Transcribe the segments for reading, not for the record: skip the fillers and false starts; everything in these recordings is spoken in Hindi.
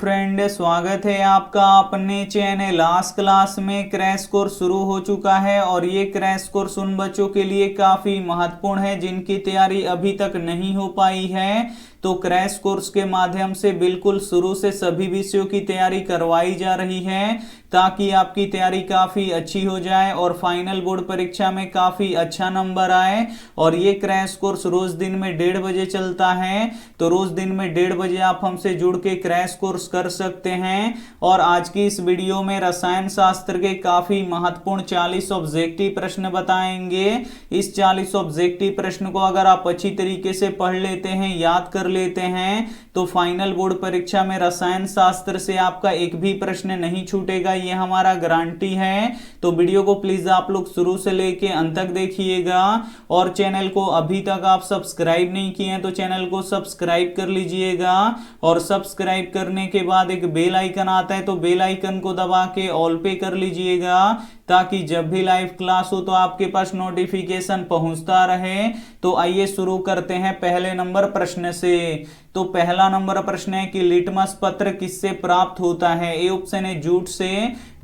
फ्रेंड, स्वागत है आपका अपने चैनल लास्ट क्लास में। क्रैश कोर्स शुरू हो चुका है और ये क्रैश कोर्स उन बच्चों के लिए काफ़ी महत्वपूर्ण है जिनकी तैयारी अभी तक नहीं हो पाई है। तो क्रैश कोर्स के माध्यम से बिल्कुल शुरू से सभी विषयों की तैयारी करवाई जा रही है ताकि आपकी तैयारी काफ़ी अच्छी हो जाए और फाइनल बोर्ड परीक्षा में काफ़ी अच्छा नंबर आए। और ये क्रैश कोर्स रोज़ दिन में 1:30 बजे चलता है, तो रोज़ दिन में 1:30 बजे आप हमसे जुड़ के क्रैश कोर्स कर सकते हैं। और आज की इस वीडियो में रसायन शास्त्र के काफ़ी महत्वपूर्ण 40 ऑब्जेक्टिव प्रश्न बताएंगे। इस 40 ऑब्जेक्टिव प्रश्न को अगर आप अच्छी तरीके से पढ़ लेते हैं, याद कर लेते हैं, तो फाइनल बोर्ड परीक्षा में रसायन शास्त्र से आपका एक भी प्रश्न नहीं छूटेगा, ये हमारा गारंटी है। तो वीडियो को प्लीज आप लोग शुरू से लेके अंत तक देखिएगा। और चैनल को अभी तक आप सब्सक्राइब नहीं किए हैं तो चैनल को सब्सक्राइब कर लीजिएगा। और सब्सक्राइब करने के बाद एक बेल आइकन आता है, तो बेल आइकन को दबा के ऑल पे कर लीजिएगा ताकि जब भी लाइव क्लास हो तो आपके पास नोटिफिकेशन पहुंचता रहे। तो आइए शुरू करते हैं पहले नंबर प्रश्न से। तो पहला नंबर प्रश्न है कि लिटमस पत्र किससे प्राप्त होता है। ए ऑप्शन है जूट से,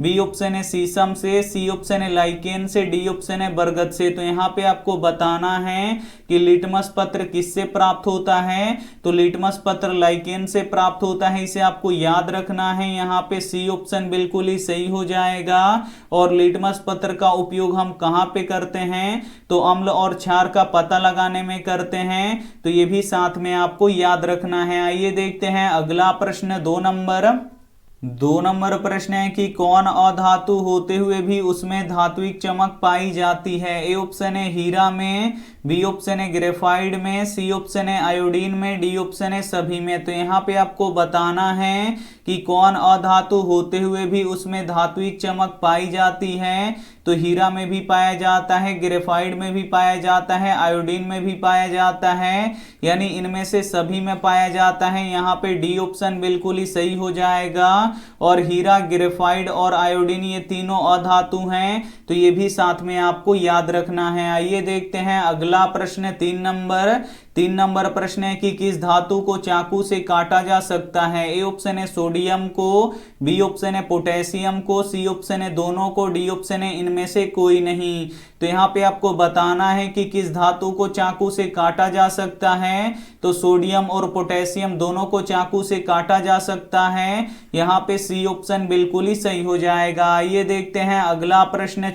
बी ऑप्शन है शीशम से, सी ऑप्शन है लाइकेन से, डी ऑप्शन है बरगद से। तो यहाँ पे आपको बताना है कि लिटमस पत्र किससे प्राप्त होता है। तो लिटमस पत्र लाइकेन से प्राप्त होता है, इसे आपको याद रखना है। यहाँ पे सी ऑप्शन बिल्कुल ही सही हो जाएगा। और लिटमस पत्र का उपयोग हम कहाँ पे करते हैं, तो अम्ल और क्षार का पता लगाने में करते हैं, तो ये भी साथ में आपको याद रखना है। आइए देखते हैं अगला प्रश्न, 2 नंबर प्रश्न है कि कौन अधातु होते हुए भी उसमें धात्विक चमक पाई जाती है। ए ऑप्शन है हीरा में, बी ऑप्शन है ग्रेफाइट में, सी ऑप्शन है आयोडीन में, डी ऑप्शन है सभी में। तो यहाँ पे आपको बताना है कि कौन अधातु होते हुए भी उसमें धात्विक चमक पाई जाती है। तो हीरा में भी पाया जाता है, ग्रेफाइट में भी पाया जाता है, आयोडीन में भी पाया जाता है, यानी इनमें से सभी में पाया जाता है। यहाँ पे डी ऑप्शन बिल्कुल ही सही हो जाएगा। और हीरा, ग्रेफाइट और आयोडीन ये तीनों अधातु हैं, तो ये भी साथ में आपको याद रखना है। आइए देखते हैं अगला प्रश्न, 3 नंबर प्रश्न है कि किस धातु को चाकू से काटा जा सकता है। ए ऑप्शन है सोडियम को, बी ऑप्शन है पोटेशियम को, सी ऑप्शन है दोनों को, डी ऑप्शन है इनमें से कोई नहीं। तो यहाँ पे आपको बताना है कि किस धातु को चाकू से काटा जा सकता है। तो सोडियम और पोटेशियम दोनों को चाकू से काटा जा सकता है। यहाँ पे सी ऑप्शन बिल्कुल ही सही हो जाएगा। आइए देखते हैं अगला प्रश्न,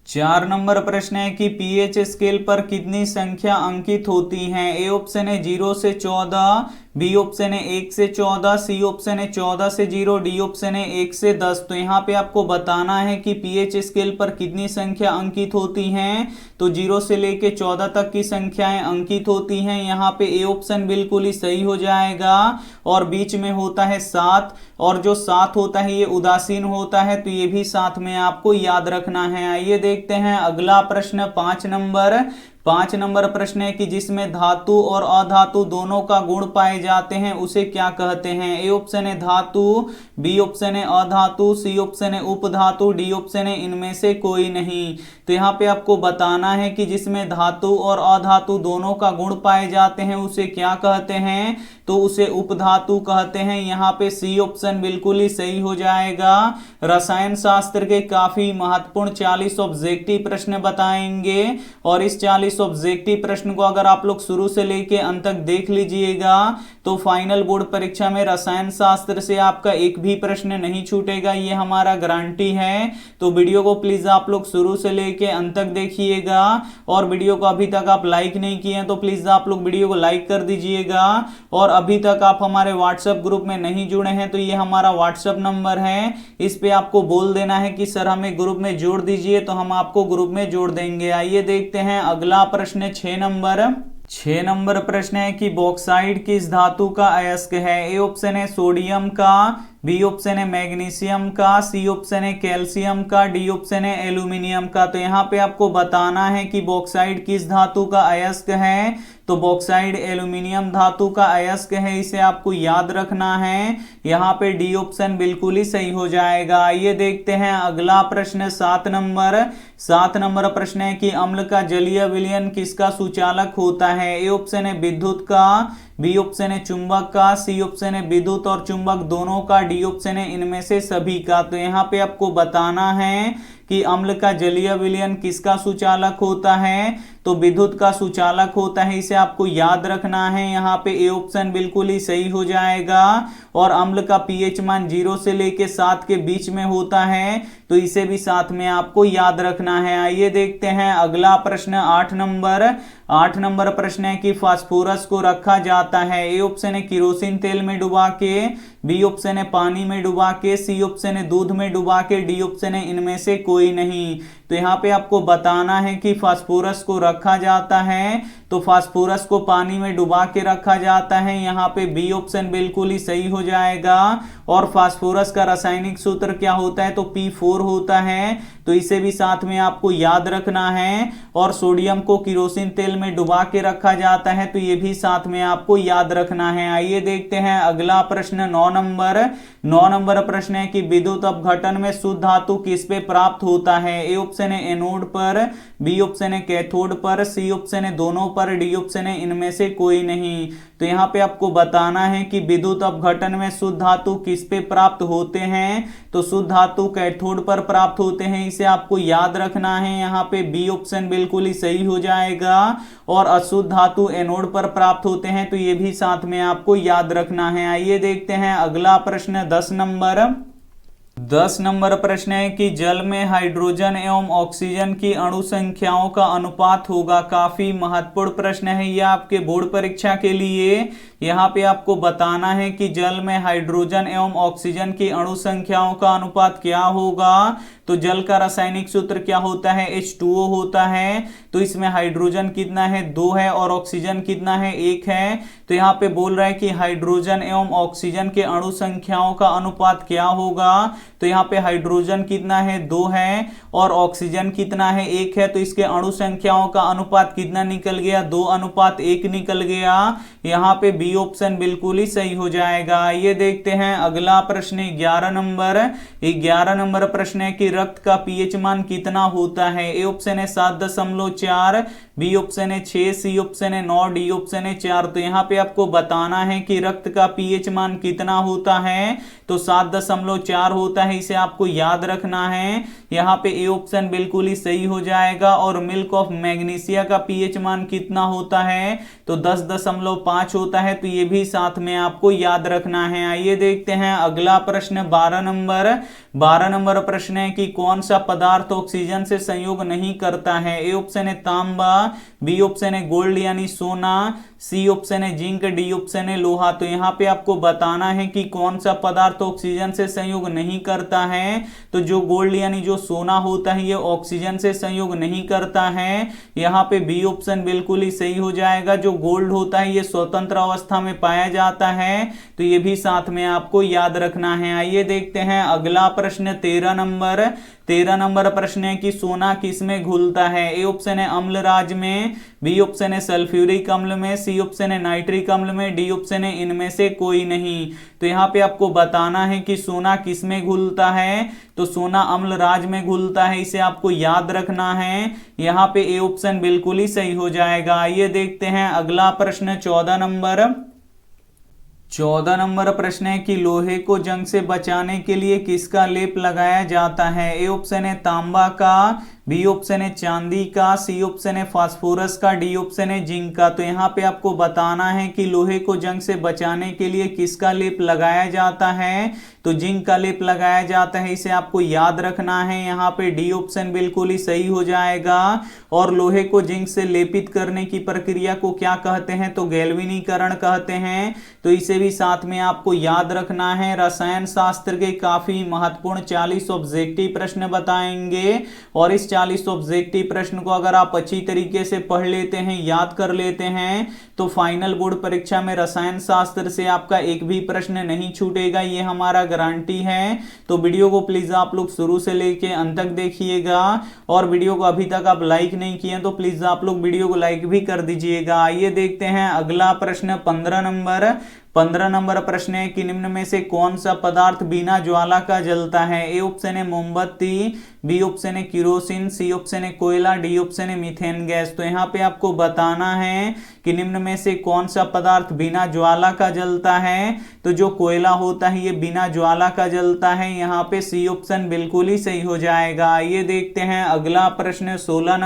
4 नंबर प्रश्न है कि पीएच स्केल पर कितनी संख्या अंकित होती हैं। ए ऑप्शन है 0 से 14, बी ऑप्शन है 1 से 14, सी ऑप्शन है 14 से 0, डी ऑप्शन है 1 से 10। तो यहाँ पे आपको बताना है कि पीएच स्केल पर कितनी संख्या अंकित होती हैं। तो 0 से लेके 14 तक की संख्याएं अंकित होती हैं। यहाँ पे ए ऑप्शन बिल्कुल ही सही हो जाएगा। और बीच में होता है 7, और जो 7 होता है ये उदासीन होता है, तो ये भी साथ में आपको याद रखना है। आइए देखते हैं अगला प्रश्न, 5 नंबर प्रश्न है कि जिसमें धातु और अधातु दोनों का गुण पाए जाते हैं उसे क्या कहते हैं। ए ऑप्शन है धातु, बी ऑप्शन है अधातु, सी ऑप्शन है उपधातु, डी ऑप्शन है इनमें से कोई नहीं। तो यहाँ पे आपको बताना है कि जिसमें धातु और अधातु दोनों का गुण पाए जाते हैं उसे क्या कहते हैं। तो उसे उपधातु कहते हैं। यहाँ पे सी ऑप्शन बिल्कुल ही सही हो जाएगा। रसायन शास्त्र के काफी महत्वपूर्ण 40 ऑब्जेक्टिव प्रश्न बताएंगे। और इस 40 ऑब्जेक्टिव प्रश्न को अगर आप लोग शुरू से लेके अंत तक देख लीजिएगा तो फाइनल बोर्ड परीक्षा में रसायन शास्त्र से आपका एक भी प्रश्न नहीं छूटेगा, ये हमारा गारंटी है। तो वीडियो को प्लीज आप लोग शुरू से लेके अंत तक देखिएगा। और वीडियो को अभी तक आप लाइक नहीं किए हैं तो प्लीज आप लोग वीडियो को लाइक कर दीजिएगा। और अभी तक आप हमारे व्हाट्सएप ग्रुप में नहीं जुड़े हैं तो ये हमारा व्हाट्सएप नंबर है, इस पे आपको बोल देना है कि सर हमें ग्रुप में जोड़ दीजिए, तो हम आपको ग्रुप में जोड़ देंगे। आइए देखते हैं अगला प्रश्न, 6 नंबर प्रश्न है कि बॉक्साइट किस धातु का अयस्क है। ए ऑप्शन है सोडियम का, बी ऑप्शन है मैग्नीशियम का, सी ऑप्शन है कैल्शियम का, डी ऑप्शन है एल्यूमिनियम का। तो यहाँ पे आपको बताना है कि बॉक्साइट किस धातु का अयस्क है। तो बॉक्साइट एल्यूमिनियम धातु का अयस्क है, इसे आपको याद रखना है। यहाँ पे डी ऑप्शन बिल्कुल ही सही हो जाएगा। आइए देखते हैं अगला प्रश्न, 7 नंबर प्रश्न है कि अम्ल का जलीय विलयन किसका सुचालक होता है। ए ऑप्शन है विद्युत का, बी ऑप्शन है चुंबक का, सी ऑप्शन है विद्युत और चुंबक दोनों का, डी ऑप्शन है इनमें से सभी का। तो यहाँ पे आपको बताना है कि अम्ल का जलीय विलयन किसका सुचालक होता है, तो विद्युत का सुचालक होता है, इसे आपको याद रखना है। यहाँ पे ए ऑप्शन बिल्कुल ही सही हो जाएगा। और अम्ल का पीएच मान 0 से लेके 7 के बीच में होता है, तो इसे भी साथ में आपको याद रखना है। आइए देखते हैं अगला प्रश्न 8 नंबर प्रश्न है कि फास्फोरस को रखा जाता है। ए ऑप्शन है किरोसिन तेल में डुबा के, बी ऑप्शन है पानी में डुबा के, सी ऑप्शन है दूध में डुबा के, डी ऑप्शन है इनमें से कोई नहीं। तो यहाँ पे आपको बताना है कि फास्फोरस को रखा जाता है, तो फास्फोरस को पानी में डुबा के रखा जाता है। यहाँ पे बी ऑप्शन बिल्कुल ही सही हो जाएगा। और फास्फोरस का रासायनिक सूत्र क्या होता है, तो P4 होता है, तो इसे भी साथ में आपको याद रखना है। और सोडियम को किरोसिन तेल में डुबा के रखा जाता है, तो ये भी साथ में आपको याद रखना है। आइए देखते हैं अगला प्रश्न 9 नंबर प्रश्न है कि विद्युत अपघटन में शुद्ध धातु किस पे प्राप्त होता है। ए ऑप्शन है एनोड पर, बी ऑप्शन है कैथोड पर, सी ऑप्शन है दोनों पर, डी ऑप्शन है इनमें से कोई नहीं। तो यहाँ पे आपको बताना है कि विद्युत अपघटन में शुद्ध धातु किस पे प्राप्त होते हैं, तो शुद्ध धातु कैथोड पर प्राप्त होते हैं, इसे आपको याद रखना है। यहाँ पे बी ऑप्शन बिल्कुल ही सही हो जाएगा। और अशुद्ध धातु एनोड पर प्राप्त होते हैं, तो ये भी साथ में आपको याद रखना है। आइए देखते हैं अगला प्रश्न 10 नंबर प्रश्न है कि जल में हाइड्रोजन एवं ऑक्सीजन की अणु संख्याओं का अनुपात होगा। काफी महत्वपूर्ण प्रश्न है यह आपके बोर्ड परीक्षा के लिए। यहाँ पे आपको बताना है कि जल में हाइड्रोजन एवं ऑक्सीजन की अणु संख्याओं का अनुपात क्या होगा। तो जल का रासायनिक सूत्र क्या होता है, H2O होता है। तो इसमें हाइड्रोजन कितना है, 2 है, और ऑक्सीजन कितना है, 1 है। तो यहाँ पे बोल रहा है कि हाइड्रोजन एवं ऑक्सीजन के अणु संख्याओं का अनुपात क्या होगा। तो यहाँ पे हाइड्रोजन कितना है, 2 है, और ऑक्सीजन कितना है, 1 है। तो इसके अणु संख्याओं का अनुपात कितना निकल गया, 2:1 निकल गया। यहाँ पे बी ऑप्शन बिल्कुल ही सही हो जाएगा। ये देखते हैं अगला प्रश्न 11 नंबर प्रश्न है कि रक्त का पीएच मान कितना होता है। ए ऑप्शन है 7.4, बी ऑप्शन है 6, सी ऑप्शन है 9, डी ऑप्शन है 4। तो यहाँ पे आपको बताना है कि रक्त का पीएच मान कितना होता है, तो 7.4 होता है, इसे आपको याद रखना है। यहाँ पे ए ऑप्शन बिल्कुल ही सही हो जाएगा। और मिल्क ऑफ मैग्नीशिया का पीएच मान कितना होता है, तो 10.5 होता है, तो ये भी साथ में आपको याद रखना है। आइए देखते हैं अगला प्रश्न 12 नंबर प्रश्न है कि कौन सा पदार्थ ऑक्सीजन से संयोग नहीं करता है। ए ऑप्शन है तांबा, बी ऑप्शन है गोल्ड यानी सोना, सी ऑप्शन है जिंक, डी ऑप्शन है लोहा। तो यहाँ पे आपको बताना है कि कौन सा पदार्थ ऑक्सीजन से संयोग नहीं करता है। तो जो गोल्ड यानी जो सोना होता है ये ऑक्सीजन से संयोग नहीं करता है। यहाँ पे बी ऑप्शन बिल्कुल ही सही हो जाएगा। जो गोल्ड होता है ये स्वतंत्र अवस्था में पाया जाता है, तो ये भी साथ में आपको याद रखना है। आइए देखते हैं अगला प्रश्न 13 नंबर प्रश्न है कि सोना किस में घुलता है। ए ऑप्शन है अम्लराज में, बी ऑप्शन है सल्फ्यूरिक अम्ल में, सी ऑप्शन है नाइट्रिक अम्ल में, डी ऑप्शन है इनमें से कोई नहीं। तो यहाँ पे आपको बताना है कि सोना किस में घुलता है, तो सोना अम्लराज में घुलता है, इसे आपको याद रखना है। यहाँ पे ए ऑप्शन बिल्कुल ही सही हो जाएगा। आइए देखते हैं अगला प्रश्न 14 नंबर प्रश्न है कि लोहे को जंग से बचाने के लिए किसका लेप लगाया जाता है। ए ऑप्शन है तांबा का, बी ऑप्शन है चांदी का, सी ऑप्शन है फास्फोरस का, डी ऑप्शन है जिंक का। तो यहाँ पे आपको बताना है कि लोहे को जंग से बचाने के लिए किसका लेप लगाया जाता है, तो जिंक का लेप लगाया जाता है, इसे आपको याद रखना है। यहाँ पे डी ऑप्शन बिल्कुल ही सही हो जाएगा। और लोहे को जिंक से लेपित करने की प्रक्रिया को क्या कहते हैं, तो गैल्वेनीकरण कहते हैं, तो इसे भी साथ में आपको याद रखना है। रसायन शास्त्र के काफी महत्वपूर्ण 40 ऑब्जेक्टिव प्रश्न बताएंगे, और इस 40 ऑब्जेक्टिव प्रश्न को अगर आप अच्छी तरीके से पढ़ लेते हैं, याद कर लेते हैं, तो फाइनल बोर्ड परीक्षा में रसायन शास्त्र से आपका एक भी प्रश्न नहीं छूटेगा, ये हमारा गारंटी है। तो वीडियो को प्लीज आप लोग शुरू से लेके अंत तक देखिएगा। और वीडियो को अभी तक आप लाइक नहीं किए तो प्लीज आप लोग वीडियो को लाइक भी कर दीजिएगा। आइए देखते हैं अगला प्रश्न 15 15 नंबर प्रश्न है कि निम्न में से कौन सा पदार्थ बिना ज्वाला का जलता है। ए ऑप्शन है मोमबत्ती, बी ऑप्शन है किरोसिन, सी ऑप्शन है कोयला, डी ऑप्शन है मीथेन गैस। तो यहाँ पे आपको बताना है कि निम्न में से कौन सा पदार्थ बिना ज्वाला का जलता है। तो जो कोयला होता है ये बिना ज्वाला का जलता है, यहाँ पे सी ऑप्शन बिल्कुल ही सही हो जाएगा। आइए देखते हैं अगला प्रश्न 16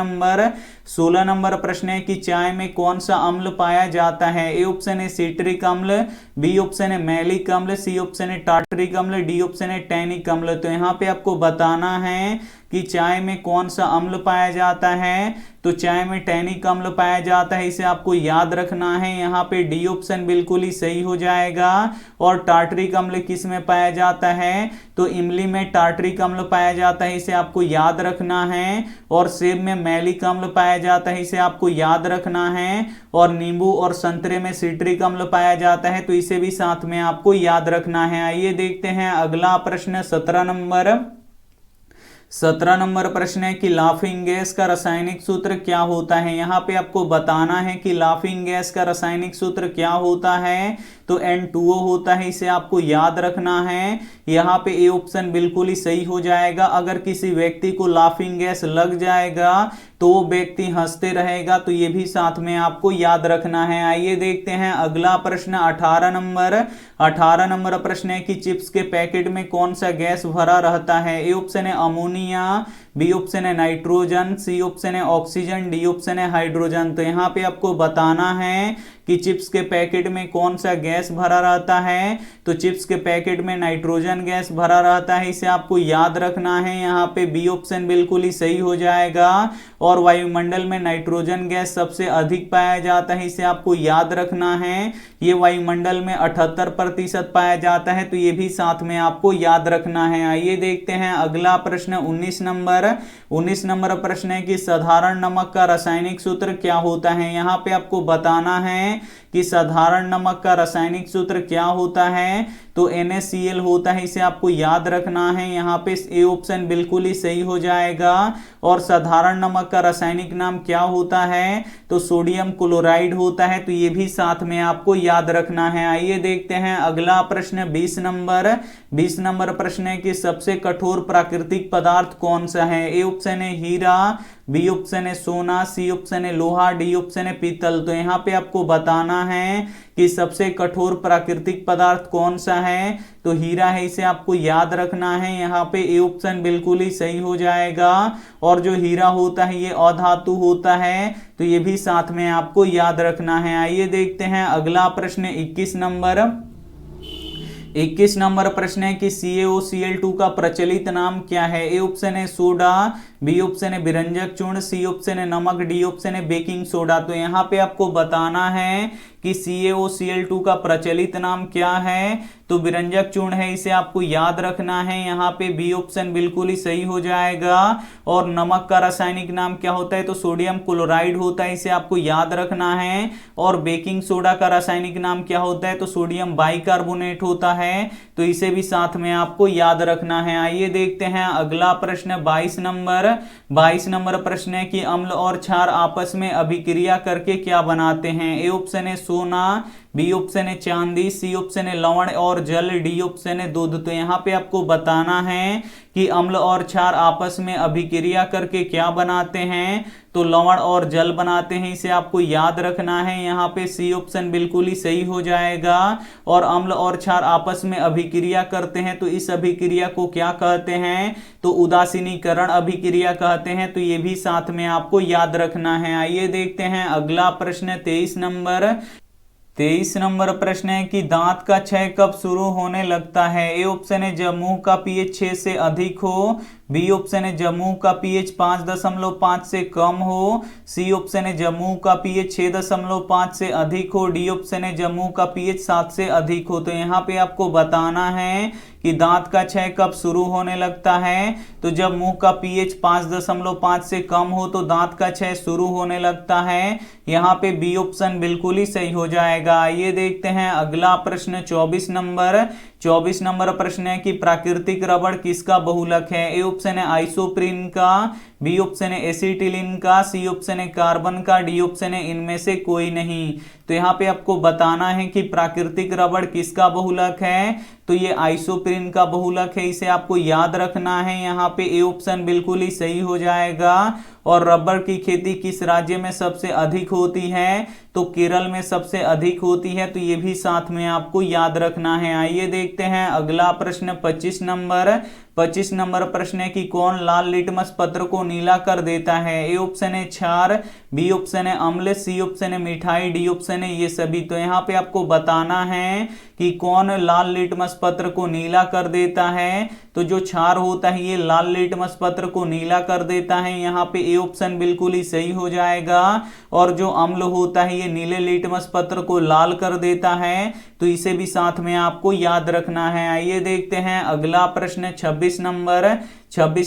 नंबर प्रश्न है कि चाय में कौन सा अम्ल पाया जाता है। ए ऑप्शन है सिट्रिक अम्ल, बी ऑप्शन है मैलिक अम्ल, सी ऑप्शन है टार्टरिक अम्ल, डी ऑप्शन है टैनिक अम्ल। तो यहाँ पे आपको बताना है कि चाय में कौन सा अम्ल पाया जाता है। तो चाय में टैनिक अम्ल पाया जाता है, इसे आपको याद रखना है। यहाँ पे डी ऑप्शन बिल्कुल ही सही हो जाएगा। और टार्टरिक अम्ल किस में पाया जाता है, तो इमली में टार्टरिक अम्ल पाया जाता है, इसे आपको याद रखना है। और सेब में मैलिक अम्ल पाया जाता है, इसे आपको याद रखना है। और नींबू और संतरे में सिट्रिक अम्ल पाया जाता है, तो इसे भी साथ में आपको याद रखना है। आइए देखते हैं अगला प्रश्न 17 नंबर प्रश्न है कि लाफिंग गैस का रासायनिक सूत्र क्या होता है। यहाँ पे आपको बताना है कि लाफिंग गैस का रासायनिक सूत्र क्या होता है। तो N2O होता है, इसे आपको याद रखना है। यहाँ पे ए ऑप्शन बिल्कुल ही सही हो जाएगा। अगर किसी व्यक्ति को लाफिंग गैस लग जाएगा तो वो व्यक्ति हंसते रहेगा, तो ये भी साथ में आपको याद रखना है। आइए देखते हैं अगला प्रश्न 18 नंबर प्रश्न है कि चिप्स के पैकेट में कौन सा गैस भरा रहता है। ए ऑप्शन है अमोनिया, बी ऑप्शन है नाइट्रोजन, सी ऑप्शन है ऑक्सीजन, डी ऑप्शन है हाइड्रोजन। तो यहाँ पे आपको बताना है कि चिप्स के पैकेट में कौन सा गैस भरा रहता है। तो चिप्स के पैकेट में नाइट्रोजन गैस भरा रहता है, इसे आपको याद रखना है। यहाँ पे बी ऑप्शन बिल्कुल ही सही हो जाएगा। और वायुमंडल में नाइट्रोजन गैस सबसे अधिक पाया जाता है, इसे आपको याद रखना है। ये वायुमंडल में 78% पाया जाता है, तो ये भी साथ में आपको याद रखना है। आइए देखते हैं अगला प्रश्न 19 नंबर प्रश्न है कि साधारण नमक का रासायनिक सूत्र क्या होता है। यहाँ पे आपको बताना है कि साधारण नमक का रासायनिक सूत्र क्या होता है। तो NaCl होता है, इसे आपको याद रखना है। यहाँ पे ए ऑप्शन बिल्कुल ही सही हो जाएगा। और साधारण नमक का रासायनिक नाम क्या होता है, तो सोडियम क्लोराइड होता है, तो ये भी साथ में आपको याद रखना है। आइए देखते हैं अगला प्रश्न 20 नंबर प्रश्न है कि सबसे कठोर प्राकृतिक पदार्थ कौन सा है। ए ऑप्शन है हीरा, बी ऑप्शन है सोना, सी ऑप्शन है लोहा, डी ऑप्शन है पीतल। तो यहाँ पे आपको बताना है कि सबसे कठोर प्राकृतिक पदार्थ कौन सा है। तो हीरा है, इसे आपको याद रखना है। यहाँ पे ए ऑप्शन बिल्कुल ही सही हो जाएगा। और जो हीरा होता है ये अधातु होता है, तो ये भी साथ में आपको याद रखना है। आइए देखते हैं अगला प्रश्न 21 नंबर प्रश्न है कि CaOCl2 का प्रचलित नाम क्या है। ए ऑप्शन है सोडा, बी ऑप्शन है विरंजक चूर्ण, सी ऑप्शन है नमक, डी ऑप्शन है बेकिंग सोडा। तो यहाँ पे आपको बताना है कि CaOCl2 का प्रचलित नाम क्या है। तो विरंजक चूर्ण है, इसे आपको याद रखना है। यहाँ पे बी ऑप्शन बिल्कुल ही सही हो जाएगा। और नमक का रासायनिक नाम क्या होता है, तो सोडियम क्लोराइड होता है, इसे आपको याद रखना है। और बेकिंग सोडा का रासायनिक नाम क्या होता है, तो सोडियम बाइकार्बोनेट होता है, तो इसे भी साथ में आपको याद रखना है। आइए देखते हैं अगला प्रश्न 22 नंबर प्रश्न है कि अम्ल और क्षार आपस में अभिक्रिया करके क्या बनाते हैं। ए ऑप्शन है सोना, बी ऑप्शन है चांदी, सी ऑप्शन है लवण और जल, डी ऑप्शन है दूध। तो यहाँ पे आपको बताना है कि अम्ल और क्षार आपस में अभिक्रिया करके क्या बनाते हैं। तो लवण और जल बनाते हैं, इसे आपको याद रखना है। यहाँ पे सी ऑप्शन बिल्कुल ही सही हो जाएगा। और अम्ल और क्षार आपस में अभिक्रिया करते हैं, तो इस अभिक्रिया को क्या कहते हैं, तो उदासीनीकरण अभिक्रिया कहते हैं, तो ये भी साथ में आपको याद रखना है। आइए देखते हैं अगला प्रश्न 23 नंबर प्रश्न है कि दांत का क्षय कब शुरू होने लगता है। ए ऑप्शन है जब मुंह का पीएच 6 से अधिक हो, बी ऑप्शन है जब मुंह का पीएच 5.5 से कम हो, सी ऑप्शन है जब मुंह का पीएच 6.5 से अधिक हो, डी ऑप्शन है जब मुंह का पीएच 7 से अधिक हो। तो यहाँ पे आपको बताना है कि दांत का क्षय कब शुरू होने लगता है। तो जब मुंह का पीएच 5.5 से कम हो तो दांत का क्षय शुरू होने लगता है। यहाँ पे बी ऑप्शन बिल्कुल ही सही हो जाएगा। आइए देखते हैं अगला प्रश्न 24 24 नंबर प्रश्न है कि प्राकृतिक रबड़ किसका बहुलक है? ए ऑप्शन है आइसोप्रीन का, बी ऑप्शन है एसिटिलीन का, सी ऑप्शन है कार्बन का, डी ऑप्शन है इनमें से कोई नहीं। तो यहाँ पे आपको बताना है कि प्राकृतिक रबड़ किसका बहुलक है, तो ये आइसोप्रीन का बहुलक है, इसे आपको याद रखना है। यहाँ पे ए ऑप्शन बिल्कुल ही सही हो जाएगा। और रबर की खेती किस राज्य में सबसे अधिक होती है? तो केरल में सबसे अधिक होती है, तो ये भी साथ में आपको याद रखना है। आइए देखते हैं अगला प्रश्न 25 नंबर प्रश्न है कि कौन लाल लिटमस पत्र को नीला कर देता है? ए ऑप्शन है क्षार, बी ऑप्शन है अम्ल, सी ऑप्शन है मिठाई, डी ऑप्शन है ये सभी। तो यहाँ पे आपको बताना है कि कौन लाल लिटमस पत्र को नीला कर देता है। तो जो क्षार होता है ये लाल लिटमस पत्र को नीला कर देता है, यहाँ पे ए ऑप्शन बिल्कुल ही सही हो जाएगा। और जो अम्ल होता है ये नीले लिटमस पत्र को लाल कर देता है, तो इसे भी साथ में आपको याद रखना है। आइए देखते हैं अगला प्रश्न 26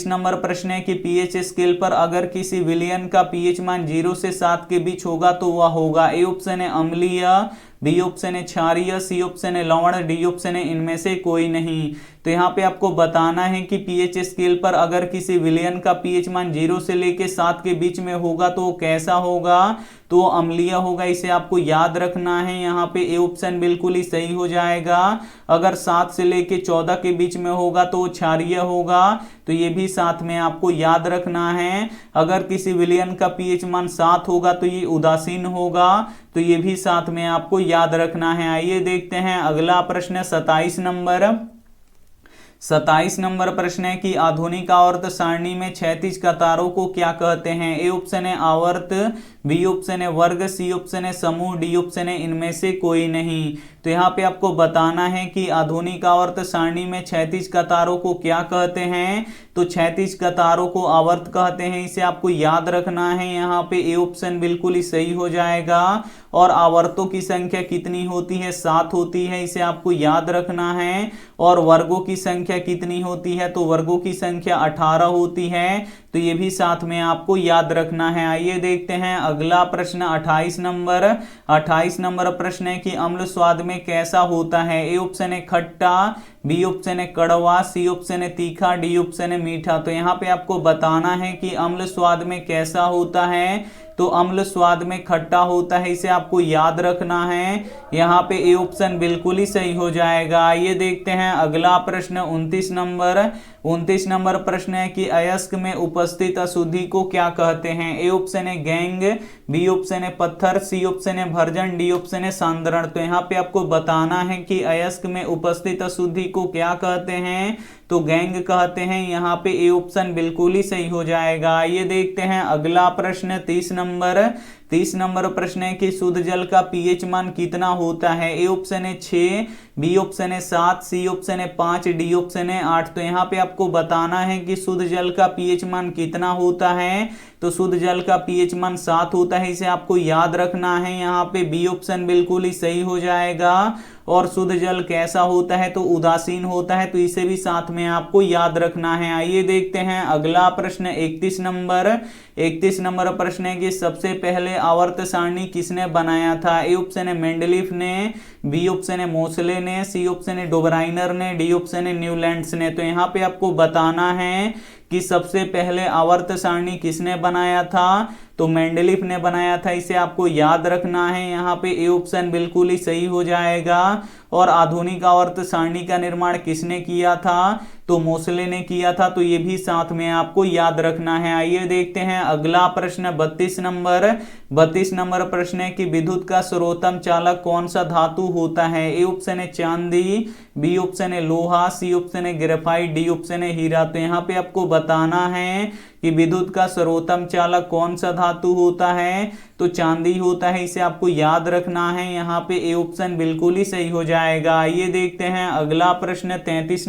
नंबर प्रश्न है कि पीएच स्केल पर अगर किसी विलयन का पीएच मान 0 से 7 के बीच होगा तो वह होगा। ए ऑप्शन है अम्लीय, बी ऑप्शन है क्षारीय, सी ऑप्शन है लवण, डी ऑप्शन है इनमें से कोई नहीं। तो यहाँ पे आपको बताना है कि पीएच स्केल पर अगर किसी विलयन का पीएच मान 0 से लेके 7 के बीच में होगा तो वो कैसा होगा? तो अम्लीय होगा, इसे आपको याद रखना है। यहाँ पे ए ऑप्शन बिल्कुल ही सही हो जाएगा। अगर 7 से लेके 14 के बीच में होगा तो वो क्षारीय होगा, तो ये भी साथ में आपको याद रखना है। अगर किसी विलयन का पीएच मान 7 होगा तो ये उदासीन होगा, तो ये भी साथ में आपको याद रखना है। आइए देखते हैं अगला प्रश्न 27 नंबर प्रश्न है कि आधुनिक आवर्त सारणी में क्षैतिज कतारों को क्या कहते हैं? ए ऑप्शन है आवर्त, बी ऑप्शन है वर्ग, सी ऑप्शन है समूह, डी ऑप्शन है इनमें से कोई नहीं। तो यहाँ पे आपको बताना है कि आधुनिक आवर्त सारणी में क्षैतिज कतारों को क्या कहते हैं? तो क्षैतिज कतारों को आवर्त कहते हैं, इसे आपको याद रखना है। यहाँ पे ए ऑप्शन बिल्कुल ही सही हो जाएगा। और आवर्तों की संख्या कितनी होती है? 7 होती है, इसे आपको याद रखना है। और वर्गों की संख्या कितनी होती है? तो वर्गों की संख्या 18 होती है, तो ये भी साथ में आपको याद रखना है। आइए देखते हैं अगला प्रश्न 28 नंबर प्रश्न है कि अम्ल स्वाद में कैसा होता है? ए ऑप्शन है खट्टा, बी ऑप्शन है कड़वा, सी ऑप्शन है तीखा, डी ऑप्शन है मीठा। तो यहाँ पे आपको बताना है कि अम्ल स्वाद में कैसा होता है। तो अम्ल स्वाद में खट्टा होता है, इसे आपको याद रखना है। यहाँ पे ए ऑप्शन बिल्कुल ही सही हो जाएगा। आइए देखते हैं अगला प्रश्न 29 नंबर प्रश्न है कि अयस्क में उपस्थित अशुद्धि को क्या कहते हैं? ए ऑप्शन है गैंग, बी ऑप्शन है पत्थर, सी ऑप्शन है भर्जन, डी ऑप्शन है सांद्रण। तो यहाँ पे आपको बताना है कि अयस्क में उपस्थित अशुद्धि को क्या कहते हैं? तो गैंग कहते हैं। यहाँ पे ए ऑप्शन बिल्कुल ही सही हो जाएगा। आइए देखते हैं अगला प्रश्न 30 नंबर प्रश्न है कि शुद्ध जल का पीएच मान कितना होता है? ए ऑप्शन है 6, बी ऑप्शन है 7, सी ऑप्शन है 5, डी ऑप्शन है 8। तो यहाँ पे आपको बताना है कि शुद्ध जल का पीएच मान कितना होता है। तो शुद्ध जल का पीएच मान 7 होता है, इसे आपको याद रखना है। यहाँ पे बी ऑप्शन बिल्कुल ही सही हो जाएगा। और शुद्ध जल कैसा होता है? तो उदासीन होता है, तो इसे भी साथ में आपको याद रखना है। आइए देखते हैं अगला प्रश्न 31 नंबर प्रश्न है कि सबसे पहले आवर्त सारणी किसने बनाया था? ए ऑप्शन है मेंडलीफ ने, बी ऑप्शन है मोसले ने, सी ऑप्शन है डोबराइनर ने, डी ऑप्शन है न्यूलैंड्स ने। तो यहाँ पे आपको बताना है कि सबसे पहले आवर्त सारणी किसने बनाया था? तो मेंडलीफ ने बनाया था, इसे आपको याद रखना है। यहाँ पे ए ऑप्शन बिल्कुल ही सही हो जाएगा। और आधुनिक आवर्त सारणी का निर्माण किसने किया था? तो मोसले ने किया था, तो ये भी साथ में आपको याद रखना है। आइए देखते हैं अगला प्रश्न 32 नंबर प्रश्न है कि विद्युत का सर्वोत्तम चालक कौन सा धातु होता है? ए ऑप्शन है चांदी, बी ऑप्शन है लोहा, सी ऑप्शन है ग्रेफाइट, डी ऑप्शन है हीरा। तो यहाँ पे आपको बताना है कि विद्युत का सर्वोत्तम चालक कौन सा धातु होता है? तो चांदी होता है, इसे आपको याद रखना है। यहाँ पे ए ऑप्शन बिल्कुल ही सही हो जाएगा। आइए देखते हैं अगला प्रश्न 33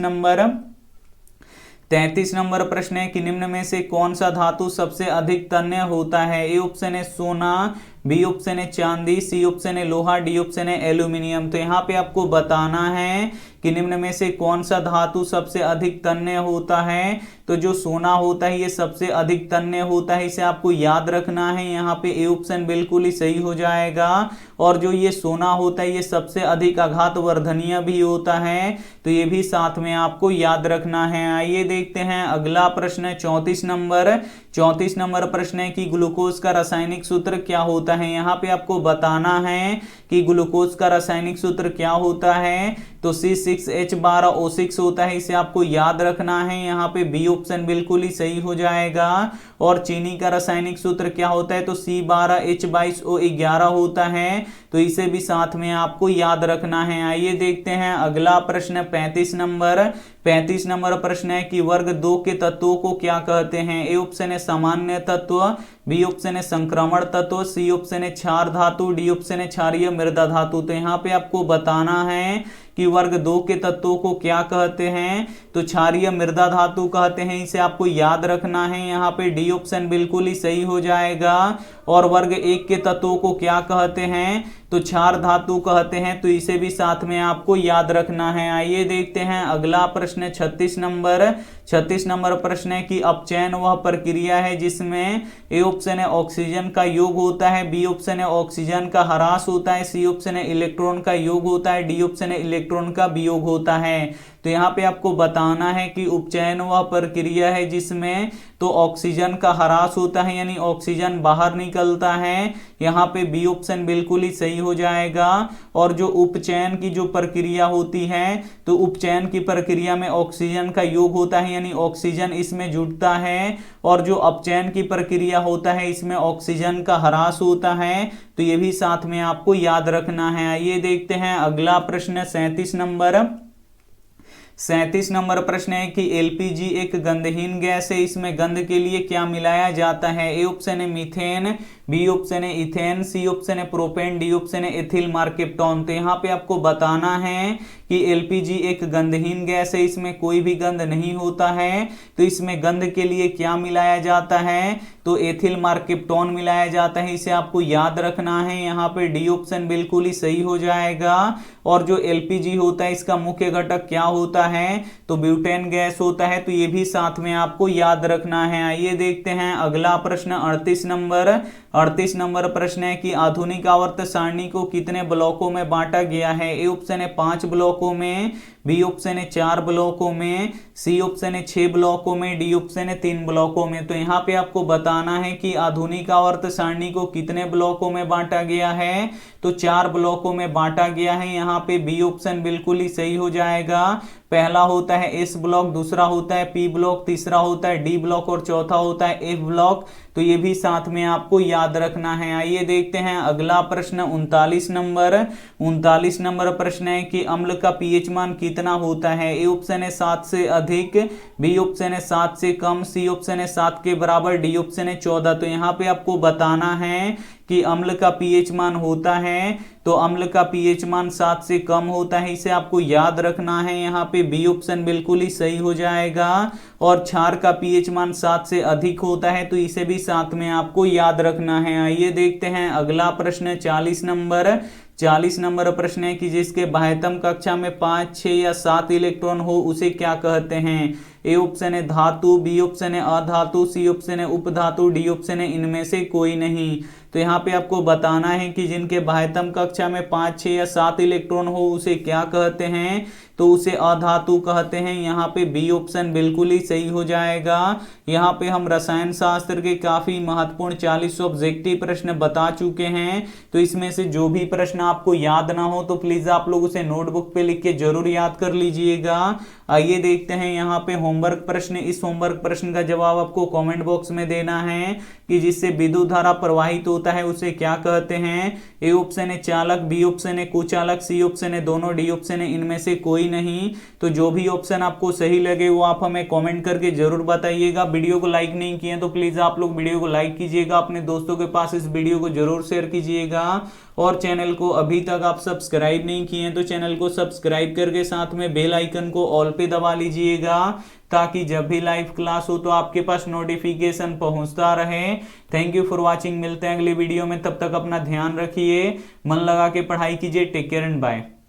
नंबर प्रश्न है कि निम्न में से कौन सा धातु सबसे अधिक तन्य होता है? ए ऑप्शन है सोना, बी ऑप्शन है चांदी, सी ऑप्शन है लोहा, डी ऑप्शन है एल्यूमिनियम। तो यहाँ पे आपको बताना है कि निम्न में से कौन सा धातु सबसे अधिक तन्य होता है। तो जो सोना होता है ये सबसे अधिक तन्य होता है, इसे आपको याद रखना है। यहाँ पे ए ऑप्शन बिल्कुल ही सही हो जाएगा। और जो ये सोना होता है ये सबसे अधिक आघात वर्धनीय भी होता है, तो ये भी साथ में आपको याद रखना है। आइए देखते हैं अगला प्रश्न 34 नंबर। 34 नंबर प्रश्न है कि ग्लूकोज का रासायनिक सूत्र क्या होता है। यहाँ पे आपको बताना है कि ग्लूकोज का रासायनिक सूत्र क्या होता है। तो C6H12O6 होता है, इसे आपको याद रखना है। यहाँ पे बी ऑप्शन बिल्कुल ही सही हो जाएगा। और चीनी का रासायनिक सूत्र क्या होता है, तो C12H22O11 होता है, तो इसे भी साथ में आपको याद रखना है। आइए देखते हैं अगला प्रश्न 35 नंबर। 35 नंबर प्रश्न है कि वर्ग 2 के तत्वों को क्या कहते हैं। ए ऑप्शन है सामान्य तत्व, बी ऑप्शन है संक्रमण तत्व, सी ऑप्शन है क्षार धातु, डी ऑप्शन है क्षारीय मृदा धातु। तो यहाँ पे आपको बताना है कि वर्ग 2 के तत्वों को क्या कहते हैं। तो क्षारीय मृदा धातु कहते हैं, इसे आपको याद रखना है। यहाँ पे डी ऑप्शन बिल्कुल ही सही हो जाएगा। और वर्ग 1 के तत्वों को क्या कहते हैं, तो क्षार धातु कहते हैं, तो इसे भी साथ में आपको याद रखना है। आइए देखते हैं अगला प्रश्न 36 नंबर। 36 नंबर प्रश्न है कि अपचयन वह प्रक्रिया है जिसमें ए ऑप्शन है ऑक्सीजन का योग होता है, बी ऑप्शन है ऑक्सीजन का ह्रास होता है, सी ऑप्शन है इलेक्ट्रॉन का योग होता है, डी ऑप्शन है इलेक्ट्रॉन का वियोग होता है। तो यहाँ पे आपको बताना है कि उपचयन वह प्रक्रिया है जिसमें तो ऑक्सीजन का ह्रास होता है, यानी ऑक्सीजन बाहर निकलता है। यहाँ पे बी ऑप्शन बिल्कुल ही सही हो जाएगा। और जो उपचयन की जो प्रक्रिया होती है, तो उपचयन की प्रक्रिया में ऑक्सीजन का योग होता है, यानी ऑक्सीजन इसमें जुड़ता है। और जो अपचयन की प्रक्रिया होता है इसमें ऑक्सीजन का ह्रास होता है, तो ये भी साथ में आपको याद रखना है। आइए देखते हैं अगला प्रश्न 37 नंबर। 37 नंबर प्रश्न है कि एलपीजी एक गंधहीन गैस है, इसमें गंध के लिए क्या मिलाया जाता है। ए ऑप्शन है मीथेन, बी ऑप्शन है इथेन, सी ऑप्शन है प्रोपेन, डी ऑप्शन है एथिल मार्केप्टॉन। तो यहाँ पे आपको बताना है कि एलपीजी एक गंधहीन गैस है, इसमें कोई भी गंध नहीं होता है, तो इसमें गंध के लिए क्या मिलाया जाता है, तो एथिल मार्केप्टॉन मिलाया जाता है, इसे आपको याद रखना है। यहाँ पे डी ऑप्शन बिल्कुल ही सही हो जाएगा। और जो एलपीजी होता है इसका मुख्य घटक क्या होता है, तो ब्यूटेन गैस होता है, तो ये भी साथ में आपको याद रखना है। आइए देखते हैं अगला प्रश्न 38 नंबर। 38 नंबर प्रश्न है कि आधुनिक आवर्त सारणी को कितने ब्लॉकों में बांटा गया है। ए ऑप्शन है 5 ब्लॉकों में, बी ऑप्शन है 4 ब्लॉकों में, सी ऑप्शन है 6 ब्लॉकों में, डी ऑप्शन है 3 ब्लॉकों में। तो यहाँ पे आपको बताना है कि आधुनिक आवर्त सारणी को कितने ब्लॉकों में बांटा गया है, तो 4 ब्लॉकों में बांटा गया है। यहाँ पे बी ऑप्शन बिल्कुल ही सही हो जाएगा। पहला होता है एस ब्लॉक, दूसरा होता है पी ब्लॉक, तीसरा होता है डी ब्लॉक और चौथा होता है एफ ब्लॉक। तो ये भी साथ में आपको याद रखना है। आइए देखते हैं अगला प्रश्न 39 नंबर। 39 नंबर प्रश्न है कि अम्ल का पीएच मान कितना होता है। ए ऑप्शन है 7 से अधिक, बी ऑप्शन है 7 से कम, सी ऑप्शन है 7 के बराबर, डी ऑप्शन है 14। तो यहाँ पे आपको बताना है कि अम्ल का पीएच मान होता है, तो अम्ल का पीएच मान 7 से कम होता है, इसे आपको याद रखना है। यहाँ पे बी ऑप्शन बिल्कुल ही सही हो जाएगा। और क्षार का पीएच मान 7 से अधिक होता है, तो इसे भी साथ में आपको याद रखना है। आइए देखते हैं अगला प्रश्न 40 नंबर। 40 नंबर प्रश्न है कि जिसके बाह्यतम कक्षा में 5, 6 या 7 इलेक्ट्रॉन हो उसे क्या कहते हैं। ए ऑप्शन है धातु, बी ऑप्शन है अधातु, सी ऑप्शन है उपधातु, डी ऑप्शन है इनमें से कोई नहीं। तो यहाँ पे आपको बताना है कि जिनके बाह्यतम कक्षा में 5, 6 या 7 इलेक्ट्रॉन हो उसे क्या कहते हैं, तो उसे अधातु कहते हैं। यहाँ पे बी ऑप्शन बिल्कुल ही सही हो जाएगा। यहाँ पे हम रसायन शास्त्र के काफी महत्वपूर्ण 40 ऑब्जेक्टिव प्रश्न बता चुके हैं, तो इसमें से जो भी प्रश्न आपको याद ना हो तो प्लीज आप लोग उसे नोटबुक पे लिख के जरूर याद कर लीजिएगा। आइए देखते हैं यहाँ पे होमवर्क प्रश्न। इस होमवर्क प्रश्न का जवाब आपको कमेंट बॉक्स में देना है कि जिससे विद्युत धारा प्रवाहित होता है उसे क्या कहते हैं। ए ऑप्शन है चालक, बी ऑप्शन है कुचालक, सी ऑप्शन है दोनों, डी ऑप्शन है इनमें से कोई नहीं। तो जो भी ऑप्शन आपको सही लगे वो आप हमें कमेंट करके जरूर बताइएगा। वीडियो को लाइक नहीं किए तो प्लीज आप लोग वीडियो को लाइक कीजिएगा, अपने दोस्तों के पास इस वीडियो को जरूर शेयर कीजिएगा। और चैनल को अभी तक आप सब्सक्राइब नहीं किए तो चैनल को सब्सक्राइब करके साथ में बेल आइकन को ऑल पे दबा लीजिएगा, ताकि जब भी लाइव क्लास हो तो आपके पास नोटिफिकेशन पहुंचता रहे। Thank you for watching. मिलते हैं अगली वीडियो में, तब तक अपना ध्यान रखिए, मन लगा के पढ़ाई कीजिए। Take care and bye.